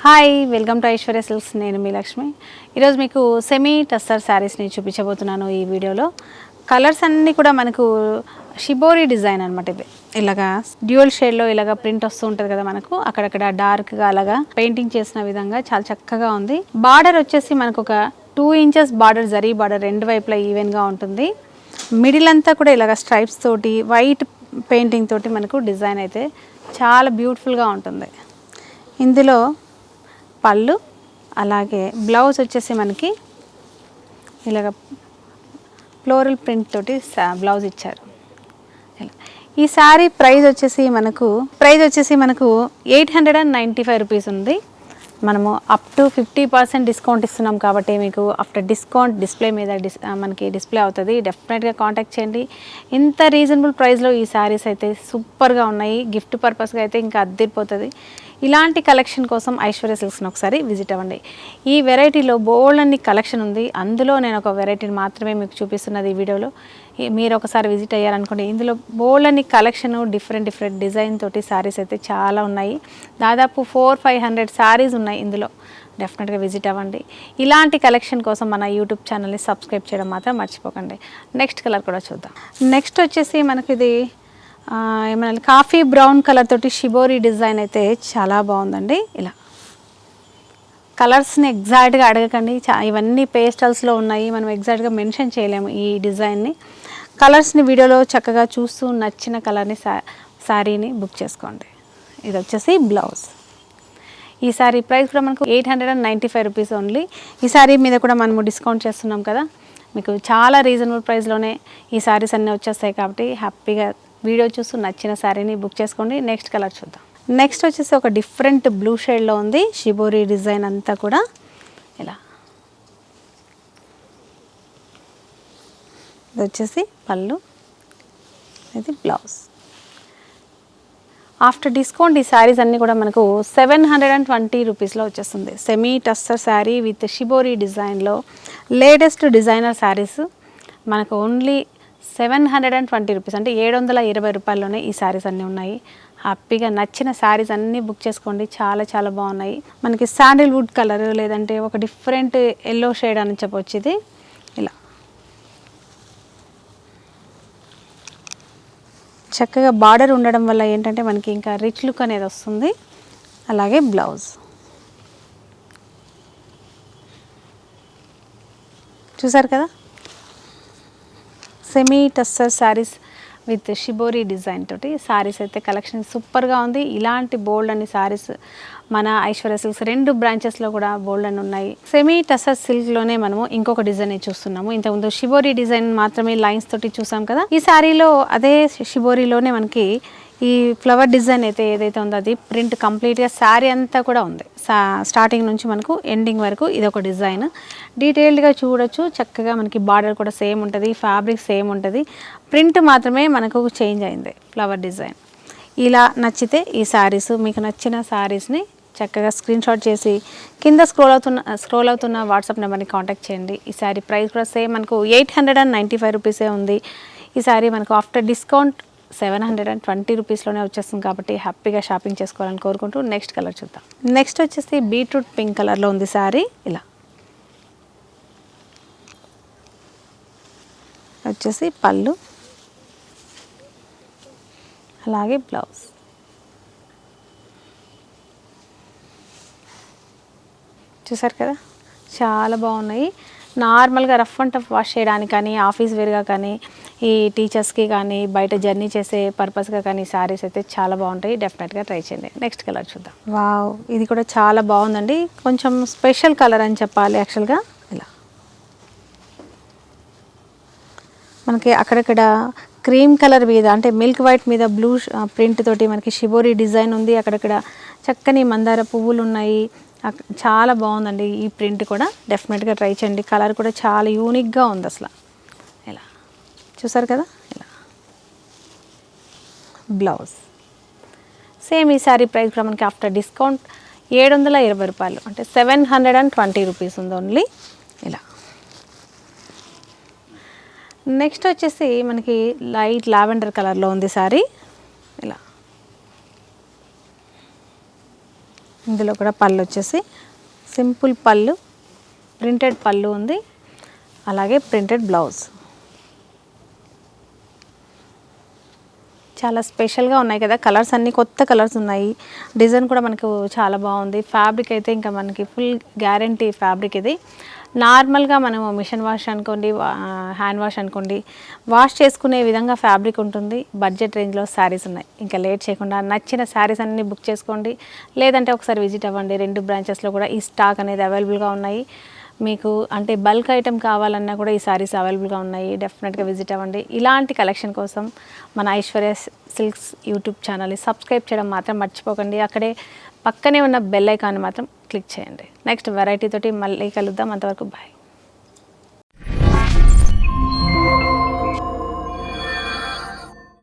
Hi welcome to Aishwarya silks. నేను మీ లక్ష్మి. ఈరోజు మీకు సెమీ టస్సర్ శారీస్ని చూపించబోతున్నాను. ఈ వీడియోలో కలర్స్ అన్నీ కూడా మనకు షిబోరి డిజైన్ అనమాట. ఇది ఇలాగా డ్యూయల్ షేడ్లో ఇలాగా ప్రింట్ వస్తూ ఉంటుంది కదా, మనకు అక్కడక్కడ డార్క్గా అలాగా పెయింటింగ్ చేసిన విధంగా చాలా చక్కగా ఉంది. బార్డర్ వచ్చేసి మనకు ఒక 2 ఇంచెస్ బార్డర్, జరీ బార్డర్ రెండు వైపులా ఈవెన్గా ఉంటుంది. మిడిల్ అంతా కూడా ఇలాగ స్ట్రైప్స్ తోటి వైట్ పెయింటింగ్ తోటి మనకు డిజైన్ అయితే చాలా బ్యూటిఫుల్గా ఉంటుంది. ఇందులో పళ్ళు అలాగే బ్లౌజ్ వచ్చేసి మనకి ఇలాగ ఫ్లోరల్ ప్రింట్ తోటి బ్లౌజ్ ఇచ్చారు. ఈ శారీ ప్రైస్ వచ్చేసి మనకు 895 రూపీస్ ఉంది. మనము అప్ టు 50% డిస్కౌంట్ ఇస్తున్నాం కాబట్టి మీకు ఆఫ్టర్ డిస్కౌంట్ డిస్ప్లే మీద మనకి డిస్ప్లే అవుతుంది. డెఫినెట్గా కాంటాక్ట్ చేయండి. ఇంత రీజనబుల్ ప్రైస్లో ఈ శారీస్ అయితే సూపర్గా ఉన్నాయి. గిఫ్ట్ పర్పస్గా అయితే ఇంకా అద్దరిపోతుంది. ఇలాంటి కలెక్షన్ కోసం ఐశ్వర్య సిల్క్స్ని ఒకసారి విజిట్ అవ్వండి. ఈ వెరైటీలో బోల్డ్ అన్ని కలెక్షన్ ఉంది. అందులో నేను ఒక వెరైటీని మాత్రమే మీకు చూపిస్తున్నది ఈ వీడియోలో. మీరు ఒకసారి విజిట్ అయ్యారనుకోండి, ఇందులో బోల్డ్ అన్ని కలెక్షన్ డిఫరెంట్ డిజైన్ తోటి శారీస్ అయితే చాలా ఉన్నాయి. దాదాపు 400-500 శారీస్ ఉన్నాయి ఇందులో. డెఫినెట్గా విజిట్ అవ్వండి. ఇలాంటి కలెక్షన్ కోసం మన యూట్యూబ్ ఛానల్ని సబ్స్క్రైబ్ చేయడం మాత్రం మర్చిపోకండి. నెక్స్ట్ కలర్ కూడా చూద్దాం. నెక్స్ట్ వచ్చేసి మనకి ఇది ఏమన్నా కాఫీ బ్రౌన్ కలర్ తోటి షిబోరి డిజైన్ అయితే చాలా బాగుందండి. ఇలా కలర్స్ని ఎగ్జాక్ట్గా అడగకండి, ఇవన్నీ పేస్టల్స్లో ఉన్నాయి. మనం ఎగ్జాక్ట్గా మెన్షన్ చేయలేము ఈ డిజైన్ని. కలర్స్ని వీడియోలో చక్కగా చూస్తూ నచ్చిన కలర్ని శారీని బుక్ చేసుకోండి. ఇది వచ్చేసి బ్లౌజ్. ఈ శారీ ప్రైస్ కూడా మనకు 895 రూపీస్ ఓన్లీ. ఈ శారీ మీద కూడా మనము డిస్కౌంట్ చేస్తున్నాం కదా, మీకు చాలా రీజనబుల్ ప్రైస్లోనే ఈ శారీస్ అన్నీ వచ్చేస్తాయి. కాబట్టి హ్యాపీగా వీడియో చూస్తూ నచ్చిన శారీని బుక్ చేసుకోండి. నెక్స్ట్ కలర్ చూద్దాం. నెక్స్ట్ వచ్చేసి ఒక డిఫరెంట్ బ్లూ షేడ్లో ఉంది. షిబోరి డిజైన్ అంతా కూడా ఇలా. ఇది వచ్చేసి పళ్ళు, ఇది బ్లౌజ్. ఆఫ్టర్ డిస్కౌంట్ ఈ శారీస్ అన్నీ కూడా మనకు 720 రూపీస్లో వచ్చేస్తుంది. Semi tussar sari with shibori డిజైన్లో లేటెస్ట్ డిజైనర్ శారీస్ మనకు ఓన్లీ 720 రూపీస్, అంటే 720 రూపాయల్లోనే ఈ శారీస్ అన్నీ ఉన్నాయి. హ్యాపీగా నచ్చిన శారీస్ అన్నీ బుక్ చేసుకోండి. చాలా చాలా బాగున్నాయి. మనకి శాండిల్వుడ్ కలర్, లేదంటే ఒక డిఫరెంట్ ఎల్లో షేడ్ అని చెప్పొచ్చు. ఇది ఇలా చక్కగా బార్డర్ ఉండడం వల్ల ఏంటంటే మనకి ఇంకా రిచ్ లుక్ అనేది వస్తుంది. అలాగే బ్లౌజ్ చూసారు కదా, semi tussar saris with shibori design తోటి శారీస్ అయితే కలెక్షన్ సూపర్గా ఉంది. ఇలాంటి బోల్డ్ అని శారీస్ మన ఐశ్వర్య సిల్క్స్ 2 బ్రాంచెస్లో కూడా బోల్డ్ అని ఉన్నాయి. సెమీ టస్సర్ సిల్క్లోనే మనము ఇంకొక డిజైన్ చూస్తున్నాము. ఇంతకుముందు షిబోరి డిజైన్ మాత్రమే లైన్స్ తోటి చూసాం కదా, ఈ శారీలో అదే షిబోరిలోనే మనకి ఈ ఫ్లవర్ డిజైన్ అయితే ఏదైతే ఉందో అది ప్రింట్ కంప్లీట్గా శారీ అంతా కూడా ఉంది. స్టార్టింగ్ నుంచి మనకు ఎండింగ్ వరకు ఇది ఒక డిజైన్. డీటెయిల్డ్గా చూడొచ్చు. చక్కగా మనకి బార్డర్ కూడా సేమ్ ఉంటుంది, ఫ్యాబ్రిక్ సేమ్ ఉంటుంది, ప్రింట్ మాత్రమే మనకు చేంజ్ అయింది, ఫ్లవర్ డిజైన్. ఇలా నచ్చితే ఈ శారీస్, మీకు నచ్చిన శారీస్ని చక్కగా స్క్రీన్ షాట్ చేసి కింద స్క్రోల్ అవుతున్న వాట్సాప్ నెంబర్ని కాంటాక్ట్ చేయండి. ఈ శారీ ప్రైస్ కూడా సేమ్ మనకు 895 రూపీసే ఉంది. ఈ శారీ మనకు ఆఫ్టర్ డిస్కౌంట్ 720 రూపీస్లోనే వచ్చేస్తుంది. కాబట్టి హ్యాపీగా షాపింగ్ చేసుకోవాలని కోరుకుంటూ నెక్స్ట్ కలర్ చూద్దాం. నెక్స్ట్ వచ్చేసి బీట్రూట్ పింక్ కలర్లో ఉంది శారీ. ఇలా వచ్చేసి పళ్ళు, అలాగే బ్లౌజ్. చూసారు కదా, చాలా బాగున్నాయి. నార్మల్గా రఫ్ అండ్ టఫ్ వాష్ చేయడానికి కానీ, ఆఫీస్ వేర్గా కానీ, ఈ టీచర్స్కి కానీ, బయట జర్నీ చేసే పర్పస్గా కానీ శారీస్ అయితే చాలా బాగుంటాయి. డెఫినెట్గా ట్రై చేయండి. నెక్స్ట్ కలర్ చూద్దాం. వావ్, ఇది కూడా చాలా బాగుందండి. కొంచెం స్పెషల్ కలర్ అని చెప్పాలి యాక్చువల్గా. ఇలా మనకి అక్కడక్కడ క్రీమ్ కలర్ మీద, అంటే మిల్క్ వైట్ మీద బ్లూ ప్రింట్ తోటి మనకి షిబోరి డిజైన్ ఉంది. అక్కడక్కడ చక్కని మందార పువ్వులు ఉన్నాయి. చాలా బాగుందండి ఈ ప్రింట్ కూడా. డెఫినెట్గా ట్రై చేయండి. కలర్ కూడా చాలా యూనిక్గా ఉంది అసలు. ఇలా చూసారు కదా, ఇలా బ్లౌజ్. సేమ్ ఈ శారీ ప్రైస్ కూడా మనకి ఆఫ్టర్ డిస్కౌంట్ 720 రూపాయలు, అంటే 720 రూపీస్ ఉంది ఓన్లీ. ఇలా నెక్స్ట్ వచ్చేసి మనకి లైట్ లావెండర్ కలర్లో ఉంది శారీ. ఇలా ఇందులో కూడా పళ్ళు వచ్చేసి సింపుల్ పళ్ళు, ప్రింటెడ్ పళ్ళు ఉంది, అలాగే ప్రింటెడ్ బ్లౌజ్. చాలా స్పెషల్గా ఉన్నాయి కదా, కలర్స్ అన్నీ కొత్త కలర్స్ ఉన్నాయి. డిజైన్ కూడా మనకు చాలా బాగుంది. ఫ్యాబ్రిక్ అయితే ఇంకా మనకి ఫుల్ గ్యారంటీ ఫ్యాబ్రిక్ ఇది. నార్మల్గా మనము మిషన్ వాష్ అనుకోండి, హ్యాండ్ వాష్ అనుకోండి, వాష్ చేసుకునే విధంగా ఫ్యాబ్రిక్ ఉంటుంది. బడ్జెట్ రేంజ్లో శారీస్ ఉన్నాయి. ఇంకా లేట్ చేయకుండా నచ్చిన శారీస్ అన్నీ బుక్ చేసుకోండి, లేదంటే ఒకసారి విజిట్ అవ్వండి. 2 బ్రాంచెస్లో కూడా ఈ స్టాక్ అనేది అవైలబుల్గా ఉన్నాయి. మీకు అంటే బల్క్ ఐటెం కావాలన్నా కూడా ఈ సారీస్ అవైలబుల్గా ఉన్నాయి. డెఫినెట్గా విజిట్ అవ్వండి. ఇలాంటి కలెక్షన్ కోసం మన ఐశ్వర్య సిల్క్స్ యూట్యూబ్ ఛానల్ని సబ్స్క్రైబ్ చేయడం మాత్రం మర్చిపోకండి. అక్కడే పక్కనే ఉన్న బెల్ ఐకాన్ మాత్రం క్లిక్ చేయండి. నెక్స్ట్ వెరైటీ తోటి మళ్ళీ కలుద్దాం. అంతవరకు బాయ్.